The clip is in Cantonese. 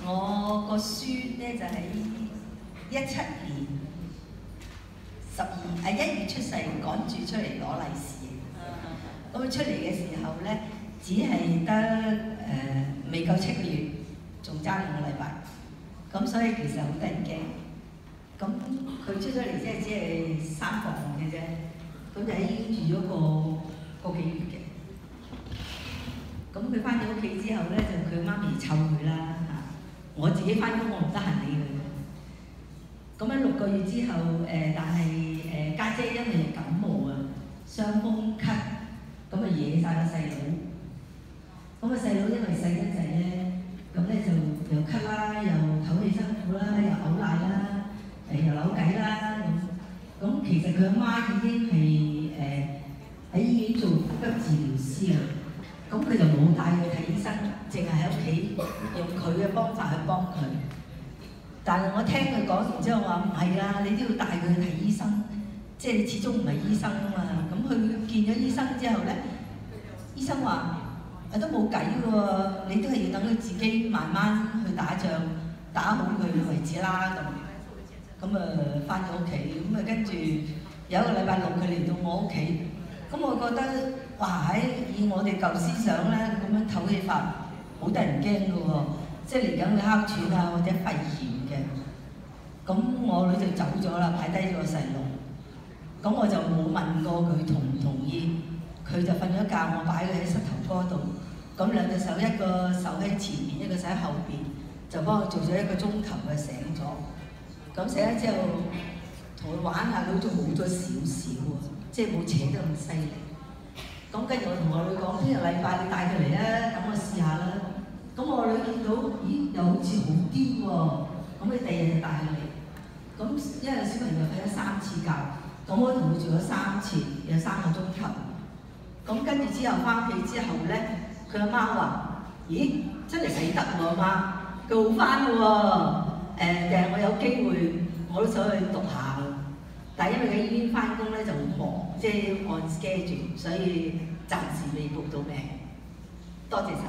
我個孫咧就喺17年1月出世，趕住出嚟攞利是。咁佢出嚟嘅時候咧，只係得未夠7個月，仲爭2個禮拜。咁所以其實好得人驚。咁佢出咗嚟只係3房嘅啫，咁就喺醫院住咗個幾月嘅。咁佢翻咗屋企之後咧，就佢媽咪湊佢啦嚇。我自己翻工，我唔得閒理佢。咁喺6個月之後，但係家姐因為感冒啊、傷風咳，咁啊惹晒個細佬。咁個細佬因為細得滯咧，咁咧就又咳啦，又唞氣辛苦啦，又嘔奶啦，又扭計啦咁。咁其實佢阿媽已經係喺醫院做呼吸治療師啦。咁佢就冇帶佢睇醫生，淨係喺屋企用佢嘅方法去幫佢。但係我聽佢講完之後話唔係啦，你都要帶佢去睇醫生，即係你始終唔係醫生啊嘛。咁佢見咗醫生之後咧，醫生話都冇計嘅喎，你都係要等佢自己慢慢去打仗，打好佢為止啦咁。咁翻咗屋企，咁跟住有1個禮拜6佢嚟到我屋企。咁我覺得，哇！以我哋舊思想咧，咁樣唞氣法好得人驚嘅喎，即係嚟緊會哮喘啊或者肺炎嘅。咁我女就走咗啦，擺低咗個細路。咁我就冇問過佢同唔同意，佢就瞓咗覺，我擺佢喺膝頭哥度。咁2隻手，一個手喺前面，一個手喺後邊，就幫佢做咗1個鐘頭嘅醒咗。咁醒咗之後，同佢玩下，佢好似好咗少少喎。即係冇扯得咁犀利，咁跟住我同我女講：聽日禮拜你帶佢嚟啊，等我試下啦。咁我女見到，咦，又好似好啲喎，咁你第2日就帶佢嚟。咁因為小朋友瞓咗3次覺，咁我同佢做咗3次，有3個鐘頭。咁跟住之後翻屋企之後咧，佢阿媽話：咦，真係死得喎，阿媽，佢好翻喎。定係我有機會，我都想去讀下。但係因為喺醫院翻工咧就好忙，即係按 schedule，所以暫時未報到名。多謝晒。